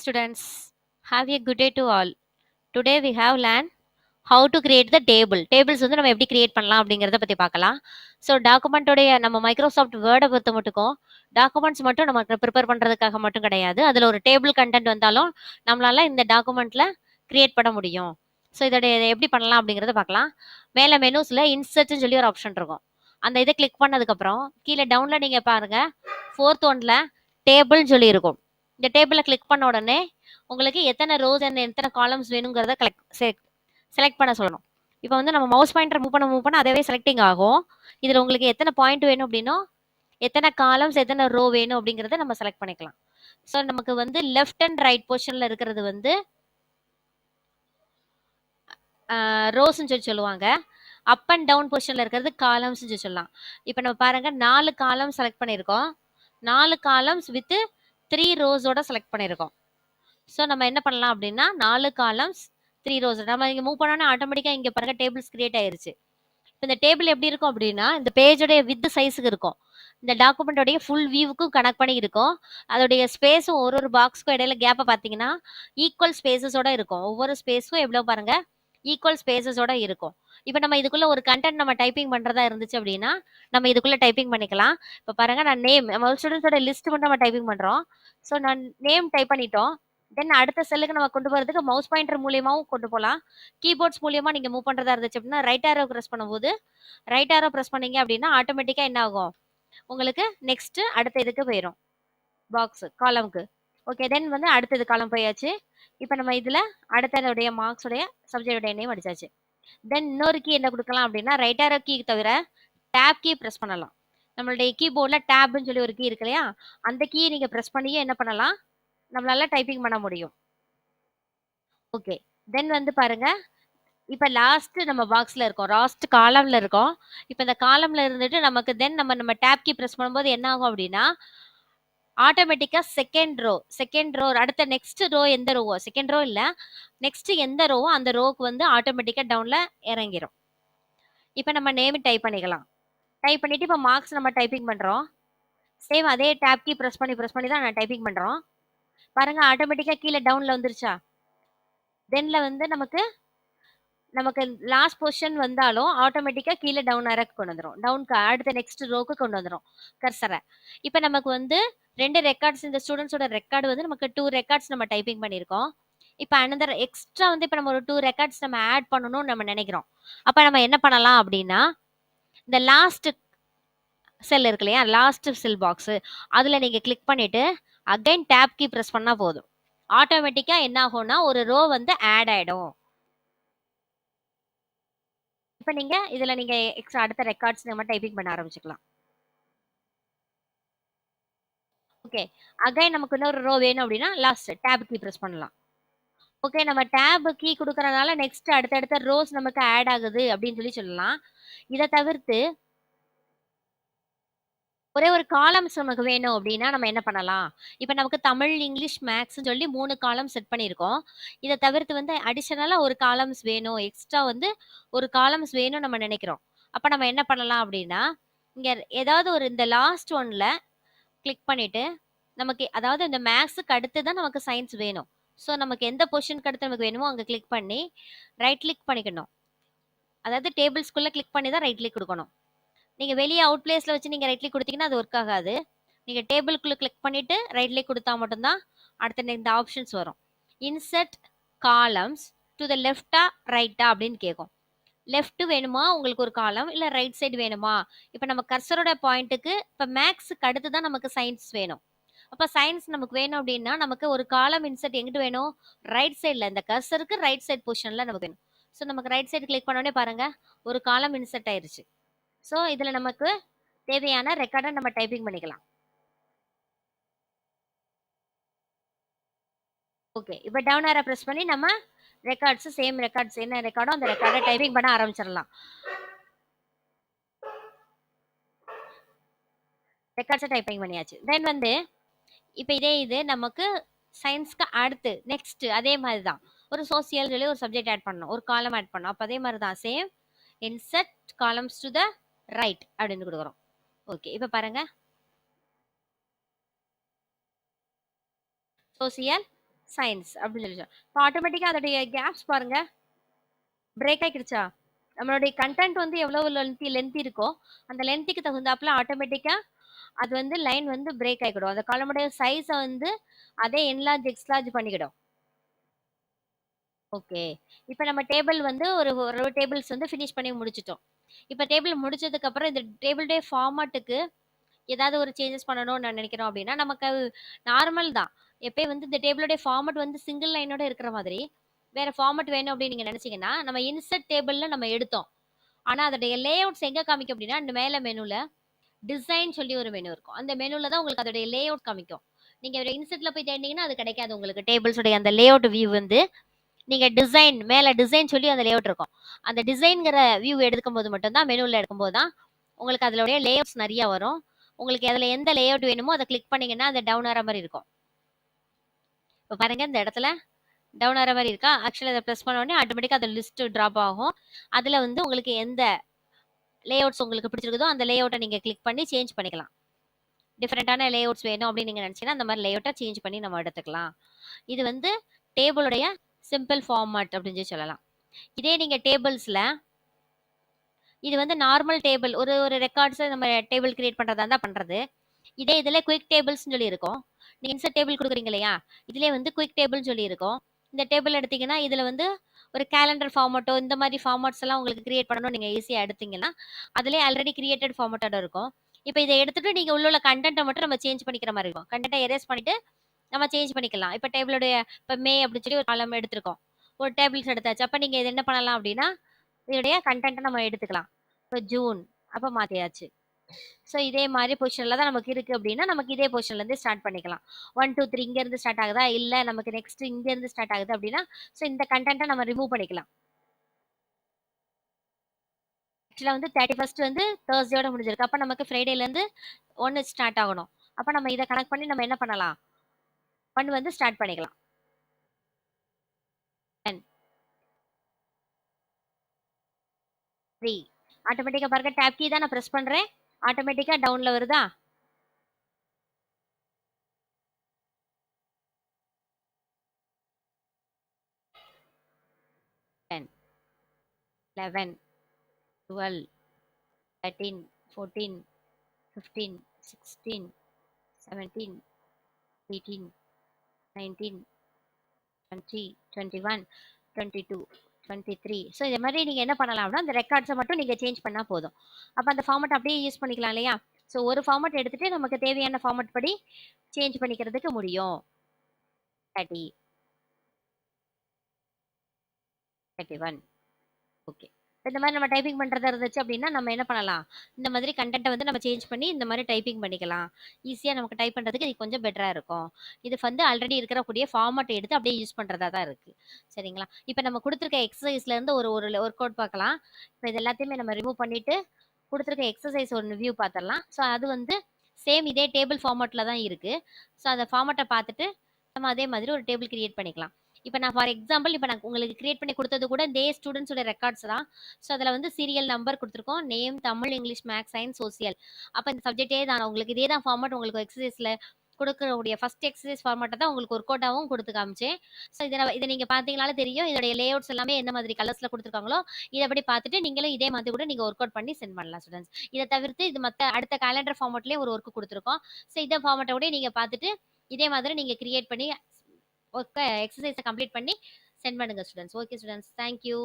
students. Have a good day to all. Today we have learned how to create the table. Tables வந்து நம்ம எப்படி create பண்ணலாம் அப்படிங்கிறத பற்றி பார்க்கலாம். ஸோ டாக்குமெண்ட்டோடைய நம்ம மைக்ரோசாஃப்ட் வேர்டை பொறுத்த மட்டுக்கும் டாக்குமெண்ட்ஸ் மட்டும் நமக்கு ப்ரிப்பேர் பண்ணுறதுக்காக மட்டும் கிடையாது. அதில் ஒரு டேபிள் கண்டென்ட் வந்தாலும் நம்மளால இந்த டாக்குமெண்ட்டில் கிரியேட் பண்ண முடியும். ஸோ இதோடைய இதை எப்படி பண்ணலாம் அப்படிங்கிறத பார்க்கலாம். மேலே மெனூஸில் இன்சர்ட்னு சொல்லி ஒரு ஆப்ஷன் இருக்கும். அந்த இதை கிளிக் பண்ணதுக்கப்புறம் கீழே டவுனில் நீங்கள் பாருங்கள், ஃபோர்த் ஒன்ல டேபிள்னு சொல்லி இருக்கும். இந்த டேபிளை கிளிக் பண்ண உடனே உங்களுக்கு எத்தனை ரோஸ் அண்ட் எத்தனை காலம்ஸ் வேணுங்கிறத செலக்ட் பண்ண சொல்லணும். இப்போ வந்து நம்ம மவுஸ் பாயிண்டர் மூவ் பண்ண அதவே செலக்டிங் ஆகும். இதில் உங்களுக்கு எத்தனை பாயிண்ட் வேணும் அப்படின்னா எத்தனை காலம்ஸ் எத்தனை ரோ வேணும் அப்படிங்கிறத நம்ம செலக்ட் பண்ணிக்கலாம். ஸோ நமக்கு வந்து லெஃப்ட் அண்ட் ரைட் பொசிஷனில் இருக்கிறது வந்து ரோஸ்ன்னு சொல்லி சொல்லுவாங்க. அப் அண்ட் டவுன் பொசிஷனில் இருக்கிறது காலம்ஸ்ன்னு சொல்லி சொல்லலாம். இப்போ நம்ம பாருங்கள் 4 காலம்ஸ் செலக்ட் பண்ணியிருக்கோம். 4 காலம்ஸ் வித் 3 ரோஸோட செலக்ட் பண்ணியிருக்கோம். ஸோ நம்ம என்ன பண்ணலாம் அப்படின்னா 4 காலம்ஸ் 3 ரோஸ் நம்ம இங்கே மூவ் பண்ணோன்னா ஆட்டோமேட்டிக்காக இங்கே பாருங்கள் டேபிள்ஸ் கிரியேட் ஆயிருச்சு. இப்போ இந்த டேபிள் எப்படி இருக்கும் அப்படின்னா இந்த பேஜோடைய வித் சைஸுக்கு இருக்கும். இந்த டாக்குமெண்ட்டோடைய ஃபுல் வியூவுக்கும் கனெக்ட் பண்ணி இருக்கும். அதோடைய ஸ்பேஸும் ஒரு பாக்ஸ்க்கும் இடையில கேப்பை பார்த்தீங்கன்னா ஈக்குவல் ஸ்பேசஸோட இருக்கும். ஒவ்வொரு ஸ்பேஸும் எவ்வளோ பாருங்க ஈக்குவல் ஸ்பேசஸோட இருக்கும். இப்போ நம்ம இதுக்குள்ள ஒரு கண்டென்ட் நம்ம டைப்பிங் பண்ணுறதா இருந்துச்சு அப்படின்னா நம்ம இதுக்குள்ள டைப்பிங் பண்ணிக்கலாம். இப்போ பாருங்க நான் நேம் நம்ம ஸ்டூடெண்ட்ஸோட லிஸ்ட் மட்டும் நம்ம டைப்பிங் பண்ணுறோம். ஸோ நான் நேம் டைப் பண்ணிட்டோம். தென் அடுத்த செல்லுக்கு நம்ம கொண்டு போகிறதுக்கு மவுஸ் பாயிண்டர் மூலியமாகவும் கொண்டு போகலாம். கீபோர்ட்ஸ் மூலியமாக நீங்கள் மூவ் பண்ணுறதா இருந்துச்சு அப்படின்னா ரைட் ஆரோ ப்ரெஸ் பண்ணும்போது ரைட் ஆரோ ப்ரெஸ் பண்ணீங்க அப்படின்னா ஆட்டோமேட்டிக்காக என்ன ஆகும், உங்களுக்கு நெக்ஸ்ட் அடுத்த இதுக்கு போயிடும், பாக்ஸ் காலம்க்கு. ஓகே, தென் வந்து அடுத்தது காலம் போயாச்சு. இப்போ நம்ம இதில் அடுத்ததுடைய மார்க்ஸோடைய சப்ஜெக்டோடைய நேம் அடிச்சாச்சு. தென் இன்னொரு கீ என்ன கொடுக்கலாம் அப்படின்னா ரைட் ஆரோ கீ தவிர டேப் கீ ப்ரெஸ் பண்ணலாம். நம்மளுடைய கீபோர்டில் டேப்னு சொல்லி ஒரு கீ இருக்கு இல்லையா, அந்த கீ நீங்கள் ப்ரெஸ் பண்ணியே என்ன பண்ணலாம், நம்மளால டைப்பிங் பண்ண முடியும். ஓகே, தென் வந்து பாருங்க இப்போ லாஸ்ட் நம்ம பாக்ஸ்ல இருக்கோம், லாஸ்ட் காலம்ல இருக்கோம். இப்போ இந்த காலம்ல இருந்துட்டு நமக்கு தென் நம்ம டேப் கீ ப்ரெஸ் பண்ணும்போது என்ன ஆகும் அப்படின்னா ஆட்டோமேட்டிக்கா செகண்ட் ரோ அடுத்த நெக்ஸ்ட் ரோ எந்த ரோவோ செகண்ட் ரோ இல்ல நெக்ஸ்ட் எந்த ரோவோ அந்த ரோக்கு வந்து ஆட்டோமேட்டிக்கா டவுன்ல இறங்கிரும். இப்போ நம்ம நேம் டைப் பண்ணிக்கலாம். டைப் பண்ணிட்டு இப்போ மார்க்ஸ் நம்ம டைப்பிங் பண்றோம். சேம் அதே டேப் கீ ப்ரெஸ் பண்ணி தான் நான் டைப்பிங் பண்றோம். பாருங்க ஆட்டோமேட்டிக்கா கீழே டவுன்ல வந்துருச்சா. தென்ல வந்து நமக்கு லாஸ்ட் பொசிஷன் வந்தாலும் ஆட்டோமேட்டிக்கா கீழே டவுன் அரக்கு கொண்டு வந்துடும், டவுனுக்கு அடுத்த நெக்ஸ்ட் ரோக்கு கொண்டு வந்துடும் கர்சரை. இப்போ நமக்கு வந்து 2 ரெக்கார்ட்ஸ், இந்த ஸ்டூடெண்ட்ஸோட ரெக்கார்டு வந்து நமக்கு 2 ரெக்கார்ட்ஸ் நம்ம டைப்பிங் பண்ணியிருக்கோம். இப்போ அனதர் எக்ஸ்ட்ரா வந்து இப்போ நம்ம ஒரு 2 ரெக்கார்ட்ஸ் நம்ம ஆட் பண்ணணும்னு நம்ம நினைக்கிறோம். அப்போ நம்ம என்ன பண்ணலாம் அப்படின்னா இந்த லாஸ்ட் செல் இருக்கு இல்லையா, லாஸ்ட் செல் பாக்ஸ் அதில் நீங்கள் கிளிக் பண்ணிட்டு அகைன் டேப் கீ ப்ரெஸ் பண்ணால் போதும், ஆட்டோமேட்டிக்காக என்ன ஆகும்னா ஒரு ரோ வந்து ஆட் ஆகிடும். இப்போ நீங்கள் இதில் நீங்கள் எக்ஸ்ட்ரா அடுத்த ரெக்கார்ட்ஸ் நம்ம டைப்பிங் பண்ண ஆரம்பிச்சுக்கலாம். ஓகே, அகைன் நமக்கு இன்னொரு ரோ வேணும் அப்படின்னா லாஸ்ட் டேப் கீ ப்ரெஸ் பண்ணலாம். ஓகே, நம்ம டேப் கீ கொடுக்கறதுனால நெக்ஸ்ட் அடுத்தடுத்த ரோஸ் நமக்கு ஆட் ஆகுது அப்படின்னு சொல்லலாம். இதை தவிர்த்து ஒரே ஒரு காலம்ஸ் நமக்கு வேணும் அப்படின்னா நம்ம என்ன பண்ணலாம், இப்போ நமக்கு தமிழ் இங்கிலீஷ் மேக்ஸ்ன்னு சொல்லி 3 காலம் செட் பண்ணியிருக்கோம். இதை தவிர்த்து வந்து அடிஷனலாக ஒரு காலம்ஸ் வேணும், எக்ஸ்ட்ரா வந்து ஒரு காலம்ஸ் வேணும் நம்ம நினைக்கிறோம். அப்போ நம்ம என்ன பண்ணலாம் அப்படின்னா இங்கே ஏதாவது ஒரு இந்த லாஸ்ட் ஒன்ல கிளிக் பண்ணிட்டு நமக்கு அதாவது இந்த மேக்ஸுக்கு அடுத்து தான் நமக்கு சயின்ஸ் வேணும். ஸோ நமக்கு எந்த பொசிஷனுக்கு அடுத்து நமக்கு வேணுமோ அங்கே கிளிக் பண்ணி ரைட் கிளிக் பண்ணிக்கணும். அதாவது டேபிள்ஸ்குள்ளே கிளிக் பண்ணி தான் ரைட் கிளிக் கொடுக்கணும். நீங்கள் வெளியே அவுட் பிளேஸில் வச்சு நீங்கள் ரைட் கிளிக் கொடுத்தீங்கன்னா அது ஒர்க் ஆகாது. நீங்கள் டேபிள்குள்ளே கிளிக் பண்ணிவிட்டு ரைட் கிளிக் கொடுத்தா மட்டும்தான் அடுத்த இந்த ஆப்ஷன்ஸ் வரும். இன்சர்ட் காலம்ஸ் டு த லெஃப்டா ரைட்டா அப்படின்னு கேட்கும். லெஃப்ட் வேணுமா உங்களுக்கு ஒரு காலம், இல்லை ரைட் சைடு வேணுமா. இப்போ நம்ம கர்சரோட பாயிண்ட்டுக்கு இப்போ மேக்ஸுக்கு அடுத்து தான் நமக்கு சயின்ஸ் வேணும். அப்போ சயின்ஸ் நமக்கு வேணும் அப்படின்னா நமக்கு ஒரு காலம் இன்சர்ட் எங்கிட்டு வேணும், ரைட் சைடில், இந்த கர்சருக்கு ரைட் சைட் பொசிஷனில் நமக்கு வேணும். ஸோ நமக்கு ரைட் சைடு கிளிக் பண்ணோடனே பாருங்க ஒரு காலம் இன்சர்ட் ஆயிருச்சு. ஸோ இதில் நமக்கு தேவையான ரெக்கார்டை நம்ம டைப்பிங் பண்ணிக்கலாம். ஓகே, இப்போ டவுன் ஆரோ ப்ரெஸ் பண்ணி நம்ம ரெக்கார்ட்ஸ் சேம் ரெக்கார்ட்ஸ் என்ன ரெக்கார்டோ அந்த ரெக்கார்டை டைப்பிங் பண்ண ஆரம்பிச்சிடலாம். ரெக்கார்ட்ஸை டைப்பிங் பண்ணியாச்சு. தென் வந்து இப்போ இது நமக்கு சயின்ஸ்க்கு அடுத்து நெக்ஸ்ட் அதே மாதிரி தான் ஒரு சோசியல் சொல்லி ஒரு சப்ஜெக்ட் ஆட் பண்ணணும், ஒரு காலம் ஆட் பண்ணணும். அப்போ அதே மாதிரி தான் same insert columns to the right அப்படின்னு கொடுக்குறோம். ஓகே, இப்போ பாருங்க சோசியல் சயின்ஸ் அப்படின்னு சொல்லி இப்போ ஆட்டோமேட்டிக்கா அதோடைய கேப்ஸ் பாருங்க பிரேக் ஆகிடுச்சா. நம்மளுடைய கண்டென்ட் வந்து எவ்வளவு லென்த்தி இருக்கோ அந்த லென்த்துக்கு தகுந்தாப்புல ஆட்டோமேட்டிக்கா அது வந்து லைன் வந்து பிரேக் ஆகிடும். அந்த காலமுடைய சைஸை வந்து அதே என்லார்ஜ் எக்ஸ்லார்ஜ் பண்ணிக்கிடும். ஓகே. இப்ப நம்ம டேபிள் வந்து ஒரு டேபிள்ஸ் வந்து ஃபினிஷ் பண்ணி முடிச்சுட்டோம். இப்ப டேபிள் முடிச்சதுக்கு அப்புறம் இந்த டேபிளுடைய ஃபார்மட்டுக்கு ஏதாவது ஒரு சேஞ்சஸ் பண்ணணும்னு நான் நினைக்கிறோம் அப்படின்னா நமக்கு நார்மல் தான். எப்பயும் வந்து இந்த டேபிளுடைய ஃபார்மட் வந்து சிங்கிள் லைனோட இருக்கிற மாதிரி வேற ஃபார்மட் வேணும் அப்படின்னு நீங்க நினைச்சீங்கன்னா நம்ம இன்சர்ட் டேபிள்ல நம்ம எடுத்தோம். ஆனா அதோடைய லே அவுட்ஸ் எங்க காமிக்கும் அப்படின்னா இந்த மேல மெனுல டிசைன் சொல்லி ஒரு மெனு இருக்கும். அந்த மெனுல தான் உங்களுக்கு அதோடைய லே அவுட் காமிக்கும். நீங்க இன்சர்ட்ல போய் தேடினீங்கன்னா அது கிடைக்காது உங்களுக்கு. டேபிள்ஸ் உடைய அந்த லே அவுட் வியூ வந்து நீங்க டிசைன் மேல டிசைன் சொல்லி அந்த லேஅவுட் இருக்கும். அந்த டிசைன்ங்கிற வியூ எடுக்கும்போது மட்டும் தான் மெனுல எடுக்கும்போது தான் உங்களுக்கு அதோடைய லேஅவுட்ஸ் நிறைய வரும். உங்களுக்கு அதுல எந்த லேஅவுட் வேணுமோ அதை கிளிக் பண்ணீங்கன்னா அது டவுன் ஆற மாதிரி இருக்கும். இப்போ பாருங்க இந்த இடத்துல டவுன் ஆற மாதிரி இருக்கா. ஆக்சுவலி அதை ப்ரெஸ் பண்ண உடனே ஆட்டோமேட்டிக்கா அந்த லிஸ்ட் டிராப் ஆகும். அதுல வந்து உங்களுக்கு எந்த லேஅவுட்ஸ் உங்களுக்கு பிடிச்சிருக்குதோ அந்த லேஅவுட்டை நீங்க கிளிக் பண்ணி சேஞ்ச் பண்ணிக்கலாம். டிஃப்ரெண்டான லேஅவுட்ஸ் வேணும் அப்படின்னு நீங்க நினைச்சீங்கன்னா அந்த மாதிரி லேஅவுட்டை சேஞ்ச் பண்ணி நம்ம எடுத்துக்கலாம். இது வந்து டேபிளுடைய சிம்பிள் ஃபார்மட் அப்படின்னு சொல்லலாம். இதே நீங்க டேபிள்ஸ்ல இது வந்து நார்மல் டேபிள் ஒரு ரெக்கார்ட்ஸ் நம்ம டேபிள் கிரியேட் பண்றதா இருந்தா பண்றது. இதே இதுல குயிக் டேபிள்ஸ் சொல்லி இருக்கும். நீங்க இன்சர்ட் டேபிள் கொடுக்குறீங்க இல்லையா, இதுலயே வந்து குயிக் டேபிள் சொல்லி இருக்கும். இந்த டேபிள் எடுத்தீங்கன்னா இதுல வந்து ஒரு கேலண்டர் ஃபார்மட்டோ இந்த மாதிரி ஃபார்மட்ஸ் எல்லாம் உங்களுக்கு கிரியேட் பண்ணணும். நீங்க ஈஸியா எடுத்தீங்கன்னா அதுலயே ஆல்ரெடி கிரியேட்டட் ஃபார்மட்டோட இருக்கும். இப்போ இதை எடுத்துட்டு நீங்க உள்ள கண்டென்ட்டை மட்டும் நம்ம சேஞ்ச் பண்ணிக்கிற மாதிரி இருக்கும். கண்டென்ட்டை எரேஸ் பண்ணிட்டு நம்ம சேஞ்ச் பண்ணிக்கலாம். இப்போ டேபிளுடைய இப்போ மே அப்படின்னு சொல்லி ஒரு காலம் எடுத்திருக்கோம். ஒரு டேபிள்ஸ் எடுத்தாச்சு. அப்போ நீங்க இது என்ன பண்ணலாம் அப்படின்னா இதோடைய கண்டென்ட்டை நம்ம எடுத்துக்கலாம். இப்போ ஜூன் அப்போ மாத்தியாச்சு. ஸோ இதே மாதிரி பொசிஷன்ல தான் நமக்கு இருக்கு அப்படின்னா நமக்கு இதே பொசிஷன்ல இருந்து ஸ்டார்ட் பண்ணிக்கலாம். 1 2 3 இங்க இருந்து ஸ்டார்ட் ஆகுதா, இல்ல நமக்கு நெக்ஸ்ட் இங்க இருந்து ஸ்டார்ட் ஆகுது அப்படின்னா ஸோ இந்த கண்டென்ட்டை நம்ம ரிமூவ் பண்ணிக்கலாம். ஆக்சுவலா வந்து 31 வந்து தேர்ஸ்டேயோட முடிஞ்சிருக்கு. அப்ப நமக்கு ஃப்ரைடேல இருந்து 1 ஸ்டார்ட் ஆகணும். அப்ப நம்ம இதை கனெக்ட் பண்ணி நம்ம என்ன பண்ணலாம், 1 வந்து ஸ்டார்ட் பண்ணிக்கலாம். 3 ஆட்டோமேட்டிக்கா பாருங்க டேப் கீ தான் நான் பிரஸ் பண்றேன். ஆட்டோமேட்டிக்கா டவுன்ல வருதா. 10 11 12 13 14 15 16 17 18 19 20 21 22 23. ஸோ இதே மாதிரி நீங்க என்ன பண்ணலாம்னா அந்த ரெக்கார்ட்ஸை மட்டும் நீங்க சேஞ்ச் பண்ணா போதும். அப்ப அந்த ஃபார்மட் அப்படியே யூஸ் பண்ணிக்கலாம் இல்லையா. ஸோ ஒரு ஃபார்மட் எடுத்துட்டு நமக்கு தேவையான ஃபார்மட் படி சேஞ்ச் பண்ணிக்கிறதுக்கு முடியும். 30 31 ஓகே. இந்த மாதிரி நம்ம டைப்பிங் பண்றதா இருந்துச்சு அப்படின்னா நம்ம என்ன பண்ணலாம், இந்த மாதிரி கண்டென்ட்டை வந்து நம்ம சேஞ்ச் பண்ணி இந்த மாதிரி டைப்பிங் பண்ணிக்கலாம். ஈஸியா நமக்கு டைப் பண்றதுக்கு இது கொஞ்சம் பெட்டரா இருக்கும். இது வந்து ஆல்ரெடி இருக்கக்கூடிய ஃபார்மட் எடுத்து அப்படியே யூஸ் பண்றதா தான் இருக்கு. சரிங்களா. இப்போ நம்ம கொடுத்துருக்க எக்ஸசைஸ்ல இருந்து ஒரு ஒரு ஒர்க் அவுட் பார்க்கலாம். இப்போ இது எல்லாத்தையுமே நம்ம ரிமூவ் பண்ணிட்டு கொடுத்துருக்க எக்ஸசைஸ் ஒன்று வியூ பார்த்துடலாம். ஸோ அது வந்து சேம் இதே டேபிள் ஃபார்மட்ல தான் இருக்கு. ஸோ அந்த ஃபார்மட்டை பார்த்துட்டு நம்ம அதே மாதிரி ஒரு டேபிள் கிரியேட் பண்ணிக்கலாம். இப்போ நான் ஃபார் எக்ஸாம்பிள் இப்போ நான் உங்களுக்கு கிரியேட் பண்ணி கொடுத்தது கூட இதே ஸ்டூடெண்ட்ஸோட ரெக்கார்ட்ஸ் தான். ஸோ அதில் வந்து சீரியல் நம்பர் கொடுத்துருக்கோம், name, Tamil, English, maths, science, social. அப்போ இந்த சப்ஜெக்டே தான் உங்களுக்கு இதே தான் ஃபார்மட் உங்களுக்கு எக்ஸசைஸில் கொடுக்கக்கூடிய ஃபர்ஸ்ட் எக்ஸசைஸ் ஃபார்மட்டை தான் உங்களுக்கு ஒர்க் அவுட்டாகவும் கொடுத்து காமிச்சேன். ஸோ இதை நீங்கள் பார்த்தீங்கனாலே தெரியும் இதோடைய லேஅவுட்ஸ் எல்லாமே எந்த மாதிரி கலர்ஸில் கொடுத்துருக்காங்களோ இதை படி பார்த்துட்டு நீங்களும் இதே மாதிரி கூட நீங்கள் ஒர்க் அவுட் பண்ணி சென்ட் பண்ணலாம் ஸ்டூடெண்ட்ஸ். இதை தவிர்த்து இது மற்ற அடுத்த கேலண்டர் ஃபார்மட்லேயே ஒரு ஒர்க் கொடுத்துருக்கோம். ஸோ இந்த ஃபார்மட்டை கூட நீங்கள் பார்த்துட்டு இதே மாதிரி நீங்கள் கிரியேட் பண்ணி ஒர்க்கை எக்ஸசைஸை கம்ப்ளீட் பண்ணி சென்ட் பண்ணுங்க ஸ்டூடெண்ட்ஸ். Okay students, thank you.